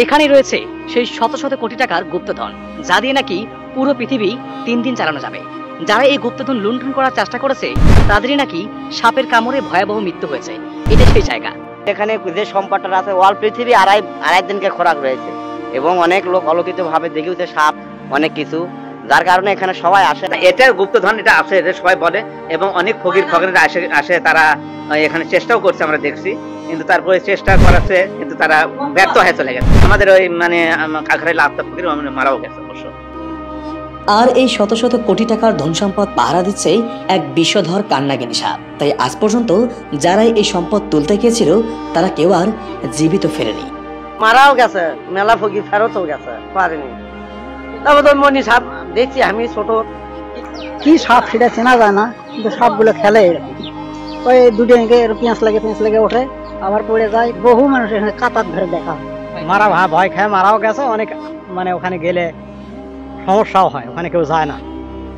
এখানে রয়েছে সেই শত শত কোটি টাকার গুপ্তধন, যা দিয়ে নাকি পুরো পৃথিবী 3 দিন চালানো যাবে। যারা এই গুপ্তধন লুণ্ঠন করার চেষ্টা করেছে তাদেরই নাকি সাপের কামড়ে ভয়াবহ মৃত্যু হয়েছে। এটা সেই জায়গা। এখানে যে সম্পদটা আছে ওয়াল পৃথিবী আড়াই দিনকে খোরাক রয়েছে এবং অনেক লোক অলৌকিত ভাবে দেখেছে সাপ অনেক কিছু, যার কারণে এখানে সবাই আসে। এটা গুপ্তধন, এটা আছে, এটা সবাই বলে এবং অনেক ফকির আসে তারা এখানে চেষ্টাও করছে, আমরা দেখছি, কিন্তু তারপরে চেষ্টা করাচ্ছে কিন্তু তারা ব্যর্থ হয়ে চলে গেছে। আমাদের ওই মানে কাকরাইল আফতাব ফকির মারাও গেছে অবশ্য। আর এই শত শত কোটি টাকার ধন সম্পদ পাহারা দিচ্ছে এক বিষধর কান্নাগিনী সাপ। তাই আজ পর্যন্ত যারা এই সম্পদ তুলতে গিয়েছিল তারা কেউ আর জীবিত ফেরেনি। মারাও গেছে, মেলা ফকির ফেরতও গেছে, পারেনি। তবে তো মনি সাপ দেখছি আমি ছোট, কি সাপ সেটা চেনা যায় না, কিন্তু সাপগুলো খেলে ওই দুদিনকে পেঁয়াজ লাগে ওঠে, আবার পড়ে যায়। বহু মানুষ এখানে কাতার ধরে দেখা মারা ভয় খায়, মারাও গেছে অনেক। মানে ওখানে গেলে সমস্যাও হয়, ওখানে কেউ যায় না,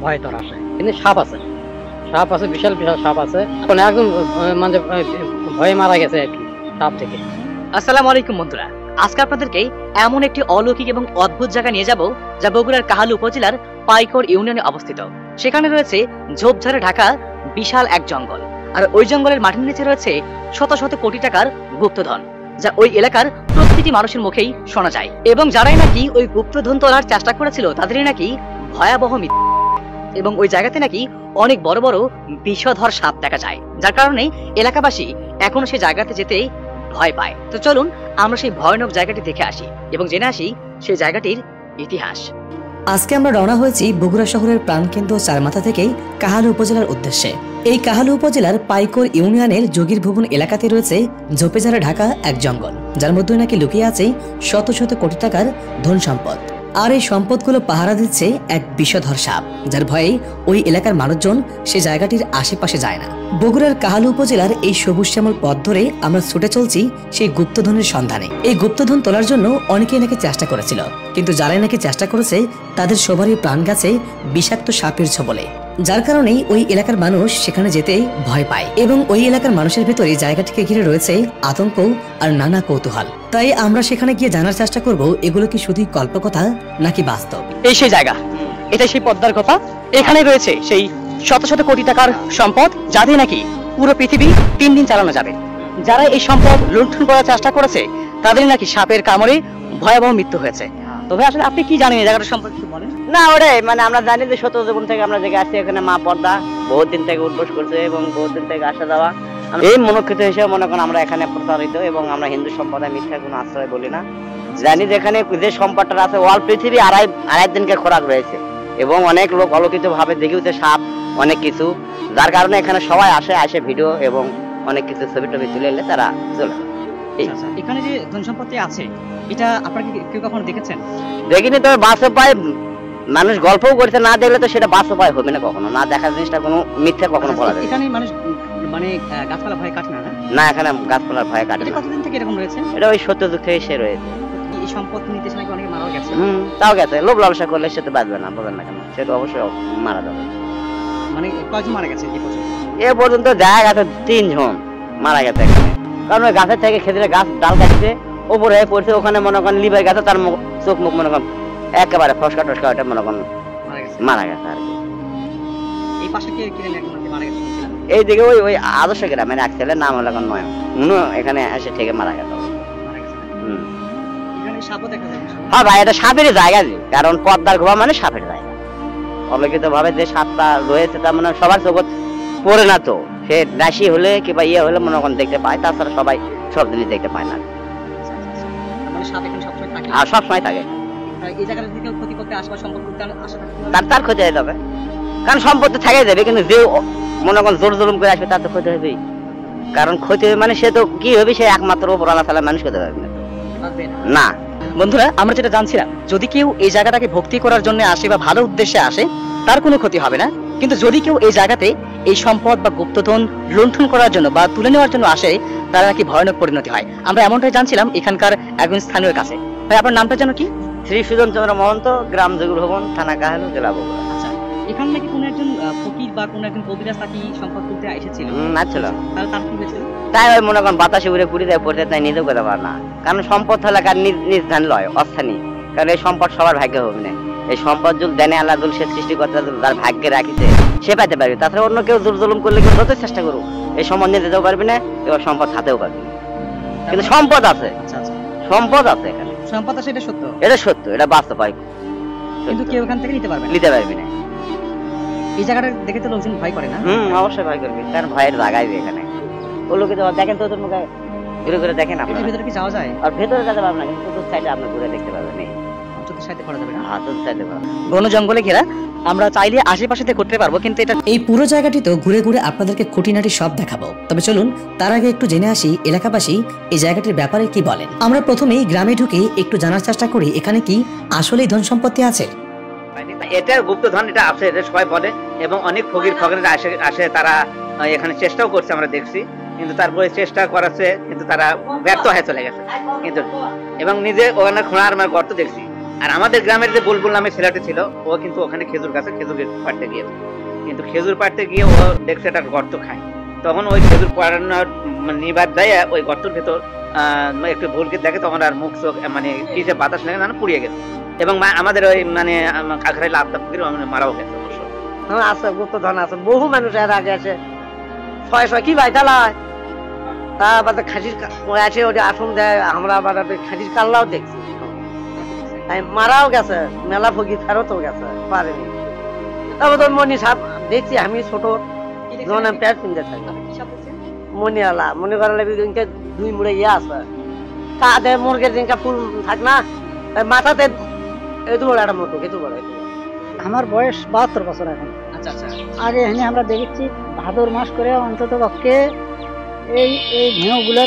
ভয় তোর আসে। কিন্তু সাপ আছে, বিশাল বিশাল সাপ আছে, একদম মানে ভয়ে মারা গেছে আর কি সাপ থেকে। আসসালামু আলাইকুম বন্ধুরা, আজকে আপনাদেরকে এমন একটি অলৌকিক এবং অদ্ভুত জায়গা নিয়ে যাব যা বগুড়ার কাহালু উপজেলার পাইকর ইউনিয়নে অবস্থিত। সেখানে রয়েছে ঝোপঝাড়ে ঢাকা বিশাল এক জঙ্গল, আর ওই জঙ্গলের মাটির নিচে রয়েছে শত শত কোটি টাকার গুপ্তধন, যা ওই এলাকার প্রতিটি মানুষের মুখেই শোনা যায়। এবং যারাই নাকি ওই গুপ্তধন তোলার চেষ্টা করেছিল তাদেরই নাকি ভয়াবহ মৃত্যু। এবং ওই জায়গাতে নাকি অনেক বড় বড় বিষধর সাপ দেখা যায়, যার কারণে এলাকাবাসী এখনো সেই জায়গাতে যেতে ভয় পায়। তো চলুন আমরা সেই ভয়ানক জায়গাটি দেখে আসি এবং জেনে আসি সেই জায়গাটির ইতিহাস। আজকে আমরা রওনা হয়েছি বগুড়া শহরের প্রাণকেন্দ্র চারমাথা থেকে কাহালু উপজেলার উদ্দেশ্যে। এই কাহালু উপজেলার পাইকর ইউনিয়নের যোগীর ভুবন এলাকাতে রয়েছে ঝোপেঝাড়ে ঢাকা এক জঙ্গল, যার মধ্যে নাকি লুকিয়ে আছে শত শত কোটি টাকার ধন সম্পদ। আর এই সম্পদগুলো পাহারা দিচ্ছে এক বিষধর সাপ, যার ভয়ে ওই এলাকার মানুষজন সে জায়গাটির আশেপাশে যায় না। বগুড়ার কাহালু উপজেলার এই সবুজ শ্যামল পথ ধরে আমরা ছুটে চলছি সেই গুপ্তধনের সন্ধানে। এই গুপ্তধন তোলার জন্য অনেকেই নাকি চেষ্টা করেছিল, কিন্তু যারাই নাকি চেষ্টা করেছে তাদের সবারই প্রাণ গেছে বিষাক্ত সাপের ছোবলে, যার কারণে ওই এলাকার মানুষ সেখানে যেতে ভয় পায়। এবং ওই এলাকার মানুষের ভেতরে জায়গাটিকে ঘিরে রয়েছে আতঙ্ক আর নানা কৌতূহল। তাই আমরা সেখানে গিয়ে জানার চেষ্টা করব এগুলো কি শুধুই কল্পকথা নাকি বাস্তব। এই সেই জায়গা, এটা সেই পদ্মার কথা। এখানে রয়েছে সেই শত শত কোটি টাকার সম্পদ, যা দিয়ে নাকি পুরো পৃথিবী 3 দিন চালানো যাবে। যারা এই সম্পদ লুণ্ঠন করার চেষ্টা করেছে তাদের নাকি সাপের কামড়ে ভয়াবহ মৃত্যু হয়েছে। তবে আসলে আপনি কি জানেন এই জায়গাটার সম্পর্কে বলেন? না ওরে মানে আমরা জানি যে শত জীবন থেকে আমরা জেগে আসছি, এখানে মা পর্দা বহুত দিন থেকে উদ্বোস করছে এবং বহুত দিন থেকে আসা যাওয়া। এই মনোকৃত হিসেবে মনে করেন আমরা এখানে প্রতারিত, এবং আমরা হিন্দু সম্প্রদায় মিথ্যা কোনো আশ্রয় বলি না। জানি যে এখানে যে সম্পদটা আছে ওয়াল পৃথিবী আড়াই দিনকে খোরাক রয়েছে এবং অনেক লোক অলৌকিত ভাবে দেখেছে সাপ অনেক কিছু, যার কারণে এখানে সবাই আসে ভিডিও এবং অনেক কিছু ছবি টবি তুলে এলে তারা চলে। এখানে যে ধন সম্পত্তি আছে এটা আপনারা কি কেউ কখনো দেখেছেন? দেখিনি, তবে বাস্তব পায় মানুষ গল্পও করছে, না দেখলে তো সেটা বাস্তব পায় হবে না কখনো। না দেখার জিনিসটা কোনো মিথ্যা কখনো বলা যায়। এখানে মানুষ মানে গাছপালা ভয় কাটে না? না, এখানে গাছপালার ভয় কাটে না। কতদিন থেকে এরকম রয়েছে? এটা ওই সত্যযুগ থেকে সে রয়েছে। এই সম্পদ নিতে এসে নাকি অনেকে মারা গেছে। তাও গেছে, লোভ লালসা করলে সে তো বাঁচবে না, বলেন না কেন, সে তো অবশ্যই মারা যাবে। মানে কয়জন মারা গেছে এ পর্যন্ত দেখা গেছে 3 জন মারা গেছে এখানে। কারণ ওই গাছের থেকে খেজুরে গাছ ডাল কাটছে, ওপরে পড়ছে, ওখানে মনে করেন লিভার গেছে, তার চোখ মুখ মনে করেন একেবারে ফসকা টসকা ওটা মনে করেন মারা গেছে আর কি। এই পাশে কে কিনে মারা গেছে? এইদিকে ওই আদর্শ গ্রামের এক ছেলের নাম হলো নয়, এখানে এসে থেকে মারা গেছে। হ্যাঁ ভাই, এটা সাপের জায়গা, কারণ পদ্মার গোয়া মানে সাপের জায়গা। অলৌকিত ভাবে যে সাপটা রয়েছে তার মানে সবার জগৎ পড়ে না, তো সে রাশি হলে কিংবা ইয়ে হলে মনে করেন দেখতে পায়, তাছাড়া সবাই সব জিনিস দেখতে পায় না। আর সবসময় থাকে, তার ক্ষতি হয়ে যাবে, কারণ সম্পত্তি থেকে যাবে, কিন্তু যে মনে করেন জোর জুলুম করে আসবে তার তো ক্ষতি হবেই। কারণ ক্ষতি মানে সে তো কি হবে, সে একমাত্র উপর আল্লাহ তাআলা মানুষ করতে পারবে না। বন্ধুরা, আমরা যেটা জানছিলাম, যদি কেউ এই জায়গাটাকে ভক্তি করার জন্য আসে বা ভালো উদ্দেশ্যে আসে তার কোনো ক্ষতি হবে না, কিন্তু যদি কেউ এই জায়গাতে এই সম্পদ বা গুপ্তধন লুণ্ঠন করার জন্য বা তুলে নেওয়ার জন্য আসে তার নাকি ভয়ানক পরিণতি হয়। আমরা এমনটাই জানছিলাম এখানকার একজন স্থানীয় কাছে। ভাই, আপনার নামটা যেন কি? শ্রী সুজন চন্দ্র মহন্ত, গ্রাম যোগীর ভবন, থানা কাহালু, জেলা বগুড়া। আচ্ছা, এখানে নাকি কোনো একজন ফকির বা কোনো একজন কবিরাজ নাকি সম্পদ তুলতে এসেছিল। না ছিল, তাহলে তার কি হয়েছিল? তাই ওই মনে করেন বাতাসে উড়ে পুড়ে দেয় পড়তে, তাই নিজেও করতে পারে না। কারণ সম্পদ হলে কার নিজ ধান লয় অস্থানি, কারণ এই সম্পদ সবার ভাগ্যে হবে না। এই সম্পদ জুল দেনে আল্লাহ জুল সে সৃষ্টিকর্তা জুল তার ভাগ্যে রাখিছে সে পাইতে পারবে। তাছাড়া অন্য কেউ জোর জুলুম করলে কেউ যত চেষ্টা করুক এই সম্পদ নিয়ে যেতেও পারবে না, এবার সম্পদ হাতেও পারবে না। কিন্তু সম্পদ আছে, আচ্ছা আচ্ছা, সম্পদ আছে এখানে, সম্পদ আছে, এটা সত্য। এটা সত্য, এটা বাস্তব হয়, কিন্তু কেউ এখান থেকে নিতে পারবে না। নিতে পারবি না। এই জায়গাটা দেখে তো লোকজন ভয় করে না? অবশ্যই ভয় করবি, কারণ ভয়ের জায়গায় এখানে ও লোকে তো দেখেন তো ওদের মুখে ঘুরে ঘুরে দেখেন এর আপনারা। ভিতরে কি যাওয়া যায়? আর ভেতরে যেতে পারবেন না, কিন্তু চতুর্থ সাইডে আপনি ঘুরে দেখতে পারবেন। চতুর্থ সাইডে করা যাবে না, চতুর্থ সাইডে ঘন জঙ্গলে ঘেরা। আমরা চাইলে আশেপাশে করতে পারবো, কিন্তু এটা এই পুরো জায়গাটি তো ঘুরে ঘুরে আপনাদেরকে খুঁটিনাটি সব দেখাবো। তবে চলুন তার আগে একটু জেনে আসি এলাকাবাসী এই জায়গাটির ব্যাপারে কি বলেন। আমরা প্রথমেই গ্রামে ঢুকে একটু জানার চেষ্টা করি এখানে কি আসলেই ধন সম্পত্তি আছে। এটা গুপ্তধন, এটা আছে, এটা সবাই বলে, এবং অনেক ফকির আসে তারা এখানে চেষ্টাও করছে, আমরা দেখছি। কিন্তু তারপরে চেষ্টা করাচ্ছে, কিন্তু তারা ব্যর্থ হয়ে চলে গেছে। কিন্তু এবং নিজে ওখানে খোঁড়ার গর্ত দেখছি। আর আমাদের গ্রামের যে বুলবুল নামে ছেলেটি ছিল, ও কিন্তু ওখানে খেজুর গাছে খেজুর পাড়তে গিয়েছে। কিন্তু খেজুর পাড়তে গিয়ে ও দেখছে একটা গর্ত খায়, তখন ওই খেজুর পাড়ানোর নিবার যায় ওই গর্তের ভেতর একটু ভুলকে দেখে, তখন আর মুখ চোখ মানে কি যে বাতাস লাগে না পুড়িয়ে গেছে। এবং আমাদের ওই মানে কাকরাইল আত্মা ফকির মারাও গেছে। আছে গুপ্তধন আছে, বহু মানুষ এর আগে আছে ছয় কি ভাই চালায়, তারপরে খাসির আছে ওটা আসন দেয়। আমরা আবার খাসির কাল্লাও দেখছি, মারাও গেছে, মেলা ফকির ফেরতও গেছে, পারেনি। তারপর তো মনি সাপ দেখছি আমি ছোট যখন আমি প্যান্ট কিনতে থাকি, মনিওয়ালা মনে করালে দুই মুড়ে ইয়ে আছে, তাদের মুরগের দিনকা ফুল থাক না, মাথাতে এত বড় একটা মতো এত বড়। আমার বয়স 72 বছর এখন। আচ্ছা আচ্ছা, আগে এখানে আমরা দেখেছি ভাদর মাস করে অন্তত পক্ষে এই ভেঁগুলো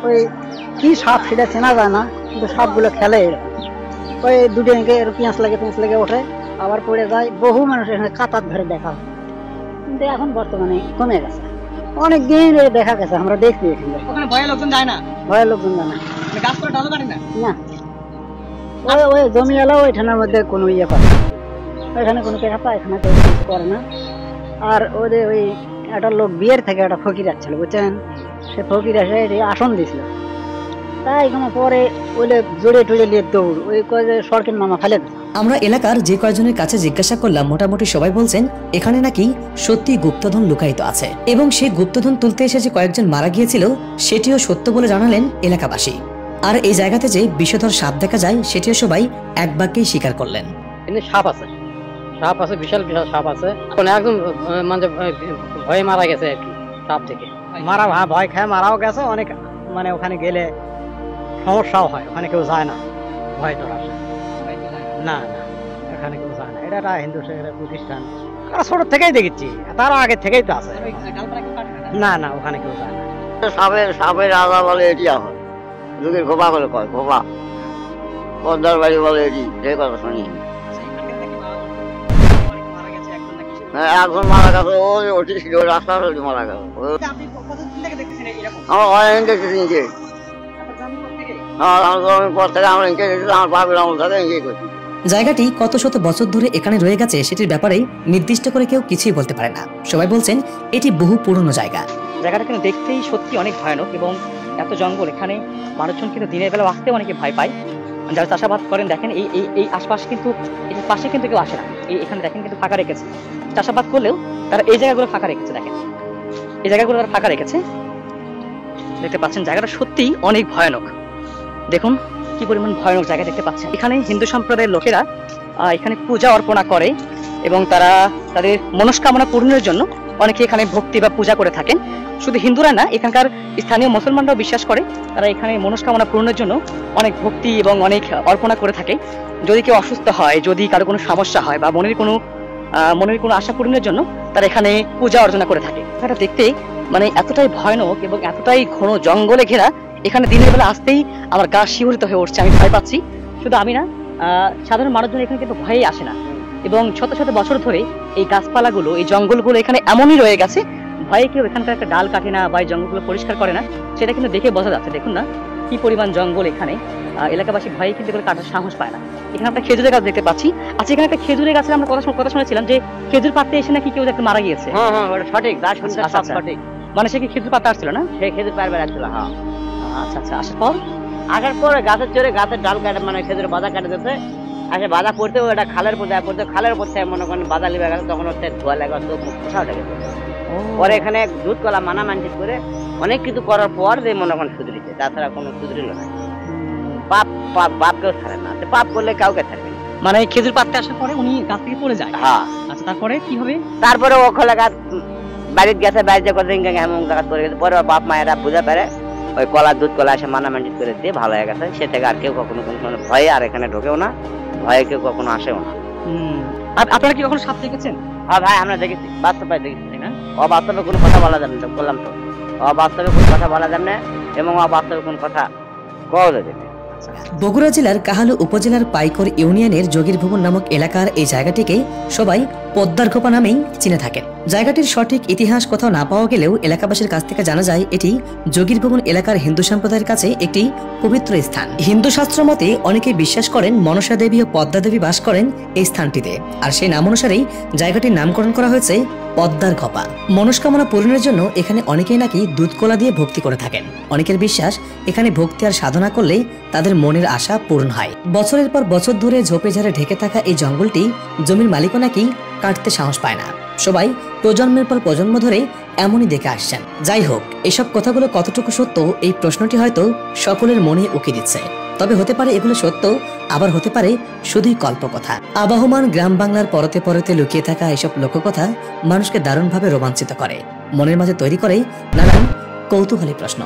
ওই কি সাপ সেটা চেনা যায় না, কিন্তু সাপগুলো খেলে এরকম, ওই দুটো পেঁয়াজ লাগে ওঠে আবার পড়ে যায়। বহু মানুষ এখানে কাতার ধরে দেখা হয়, কিন্তু এখন বর্তমানে কমে গেছে। অনেক দিন দেখা গেছে, আমরা দেখছি এখানে। ওখানে ভয়ে লোকজন যায় না? ভয়ের লোকজন যায় না, গাছ করে ডালও কাটে না। ওই জমি এলাও ওইখানের মধ্যে কোনো ইয়ে করে, ওইখানে কোনো পেশা এখানে কিছু করে না। আর ওদের ওই একটা লোক বিয়ের থেকে একটা ফকির আসছিল বুঝছেন, সে ফকির এসে আসন দিছিল, তাই এখানে পরে ওইলে জড়ে টড়ে নিয়ে দৌড় ওই কয়ে সরকার নামা ফেলে। আমরা এলাকার যে কয়েকজনের কাছে জিজ্ঞাসা করলাম মোটামুটি সবাই বলছেন এখানে নাকি সত্যি গুপ্তধন লুকায়িত আছে, এবং সেই গুপ্তধন তুলতে এসে যে কয়েকজন মারা গিয়েছিল সেটিও সত্য বলে জানালেন এলাকাবাসী। আর এই জায়গাতে যে বিষধর সাপ দেখা যায় সেটিও সবাই এক বাক্যেই স্বীকার করলেন। কিন্তু সাপ আছে, সাপ আছে, বিশাল বিশাল সাপ আছে। একদম মানে ভয়ে মারা গেছে আর কি, সাপ থেকে ভয় খায় মারাও গেছে অনেক। মানে ওখানে গেলে সমস্যাও হয়, ওখানে কেউ যায় না, ভয় ডর আসে না, এখানে কেউ যায় না। এটা একটা হিন্দু প্রতিষ্ঠান, ছোট থেকেই দেখেছি, তারও আগে থেকেই তো আছে। না ওখানে কেউ যায় না। সাপের রাজা বলে এটি এখন যুগের ঘোপা বলে কয়, ঘোপা পদ্মার বাড়ি বলে এটি, সেই কথা শুনি। একজন মারা গেছে, ওটি ছিল রাস্তা মারা গেছে। আমার অনেক দেখেছি নিজে, পর থেকে আমরা ইনকে দেখেছি, আমার বাপের আমল থেকে ইনকে করছি। জায়গাটি কত শত বছর ধরে এখানে রয়ে গেছে সেটির ব্যাপারে নির্দিষ্ট করে কেউ কিছুই বলতে পারে না। সবাই বলছেন এটি বহু পুরনো জায়গা। জায়গাটা কিন্তু দেখতেই সত্যি অনেক ভয়ানক, এবং এত জঙ্গল, এখানে মানুষজন কিন্তু দিনের বেলা আসতে অনেকে ভয় পায়। যারা চাষাবাদ করেন দেখেন এই আশপাশ কিন্তু এই পাশে কিন্তু কেউ আসে না, এখানে দেখেন কিন্তু ফাঁকা রেখেছে। চাষাবাদ করলেও তারা এই জায়গাগুলো ফাঁকা রেখেছে, দেখেন এই জায়গাগুলো তারা ফাঁকা রেখেছে, দেখতে পাচ্ছেন। জায়গাটা সত্যি অনেক ভয়ানক, দেখুন কি পরিমাণ ভয়ানক জায়গা দেখতে পাচ্ছেন। এখানে হিন্দু সম্প্রদায়ের লোকেরা এখানে পূজা অর্পণা করে, এবং তারা তাদের মনস্কামনা পূরণের জন্য অনেকে এখানে ভক্তি বা পূজা করে থাকেন। শুধু হিন্দুরা না, এখানকার স্থানীয় মুসলমানরাও বিশ্বাস করে, তারা এখানে মনস্কামনা পূরণের জন্য অনেক ভক্তি এবং অনেক অর্পণা করে থাকে। যদি কেউ অসুস্থ হয়, যদি কারো কোনো সমস্যা হয়, বা মনের কোনো আশা পূরণের জন্য তারা এখানে পূজা অর্চনা করে থাকে। এটা দেখতে মানে এতটাই ভয়ানক এবং এতটাই ঘন জঙ্গলে ঘেরা, এখানে দিনের বেলা আসতেই আমার গা শিহরিত হয়ে উঠছে, আমি ভয় পাচ্ছি। শুধু আমি না, সাধারণ মানুষজন এখানে কিন্তু ভয়েই আসে না, এবং শত শত বছর ধরে এই গাছপালাগুলো, এই জঙ্গলগুলো এখানে এমনই রয়ে গেছে, ভয়ে কেউ এখানকার একটা ডাল কাটে না বা এই জঙ্গলগুলো পরিষ্কার করে না, সেটা কিন্তু দেখে বোঝা যাচ্ছে। দেখুন না, কি পরিমাণ জঙ্গল এখানে, এলাকাবাসী ভয়ে কিন্তু এগুলো কাটার সাহস পায় না। এখানে আমরা খেজুরের গাছ দেখতে পাচ্ছি। আচ্ছা, এখানে একটা খেজুরের গাছের আমরা কথা শুনেছিলাম যে খেজুর পাড়তে এসে নাকি কেউ একটা মারা গিয়েছে। হ্যাঁ হ্যাঁ, ওটা সঠিক, যা শুনতে আচ্ছা, সব আচ্ছা। সঠিক। মানে সে কি খেজুর পাড়তে আসছিল না? সে খেজুর পাড় বেড়াচ্ছিল। হ্যাঁ, আচ্ছা আচ্ছা। আসার পর আসার পরে গাছের চড়ে গাছের ডাল কাটে, মানে খেজুরের বাধা কাটে দিতে আসে, বাধা পড়তে ওটা খালের উপর যায়, পড়তে খালের উপর থেকে মনে করেন বাধা লিবে গেছে, তখন হচ্ছে ধোয়া লাগা, চোখ মুখ খোসাও লেগে গেছে। পরে এখানে দুধ কলা মানা মানসিক করে অনেক কিছু করার পর যে মনে করেন সুধরিছে, তাছাড়া কোনো সুধরিল না। পাপ পাপ বাপ কেউ ছাড়ে না, পাপ করলে কাউকে ছাড়বে না। মানে খেজুর পাড়তে আসার পরে উনি গাছ থেকে পড়ে যায়। হ্যাঁ, আচ্ছা, তারপরে কি হবে? তারপরে ও খোলা গাছ বাড়িতে গেছে, বাড়িতে কতদিন এমন জায়গা পড়ে গেছে। পরে ওর বাপ মায়েরা বুঝে পারে, ওই কলা দুধ কলা এসে মানা মানসিক করে দিয়ে ভালো হয়ে গেছে। সে থেকে আর কেউ কখনো কোনো ভয়ে আর এখানে ঢোকেও না, ভয়ে কেউ কখনো আসেও না। আপনারা কি কখনো সাপ দেখেছেন? হ্যাঁ ভাই, আমরা দেখেছি, বাস্তবে দেখেছি। তাই না? অবাস্তবে কোনো কথা বলা যাবে না, বললাম তো, অবাস্তবে কোনো কথা বলা যাবে না এবং অবাস্তবে কোনো কথা কওয়া যাবে না। বগুড়া জেলার কাহালু উপজেলার পাইকর ইউনিয়নের যোগীর ভবন নামক এলাকার এই জায়গাটিকে সবাই পদ্মার খোপা নামেই চিনে থাকেন। জায়গাটির সঠিক ইতিহাস কোথাও না পাওয়া গেলেও এলাকাবাসীর কাছ থেকে জানা যায় এটি যোগীর ভবন এলাকার হিন্দু সম্প্রদায়ের কাছে একটি পবিত্র স্থান। হিন্দু শাস্ত্র মতে অনেকে বিশ্বাস করেন মনসা দেবী ও পদ্মা দেবী বাস করেন এই স্থানটিতে, আর সেই নাম অনুসারেই জায়গাটির নামকরণ করা হয়েছে পদ্মার খোপা। মনস্কামনা পূরণের জন্য এখানে অনেকেই নাকি দুধ কলা দিয়ে ভক্তি করে থাকেন। অনেকের বিশ্বাস এখানে ভক্তি আর সাধনা করলে তাদের মনের আশা পূরণ হয়। বছরের পর বছর ধরে ঝোপে ঝাড়ে ঢেকে থাকা এই জঙ্গলটি জমির মালিকও নাকি কাটতে সাহস পায় না। সবাই প্রজন্মের পর প্রজন্ম ধরে এমনই দেখে আসছেন। যাই হোক, এসব কথাগুলো কতটুকু সত্য এই প্রশ্নটি হয়তো সকলের মনে উকি দিচ্ছে। তবে হতে পারে এগুলো সত্য, আবার হতে পারে শুধুই কল্পকথা। আবহমান গ্রাম বাংলার পরতে পরতে লুকিয়ে থাকা এসব লোককথা মানুষকে দারুণভাবে রোমাঞ্চিত করে, মনের মাঝে তৈরি করে নানান কৌতূহলী প্রশ্ন।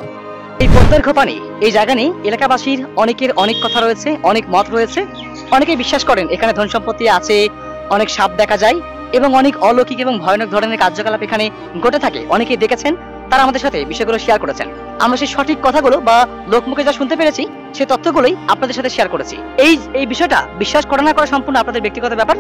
এই পদ্মার খোপা নেই, এই জায়গা নেই, এলাকাবাসীর অনেকের অনেক কথা রয়েছে, অনেক মত রয়েছে। অনেকে বিশ্বাস করেন এখানে ধন সম্পত্তি আছে, অনেক সাপ দেখা যায় এবং অনেক অলৌকিক এবং ভয়ানক ধরনের কার্যকলাপ এখানে ঘটে থাকে। অনেকেই দেখেছেন, তারা আমাদের সাথে বিষয়গুলো শেয়ার করেছেন। আমরা সেই সঠিক কথাগুলো বা লোকমুখে যা শুনতে পেরেছি সেই তথ্যগুলোই আপনাদের সাথে শেয়ার করেছি। এই বিষয়টা বিশ্বাস করা না করা সম্পূর্ণ আপনাদের ব্যক্তিগত ব্যাপার।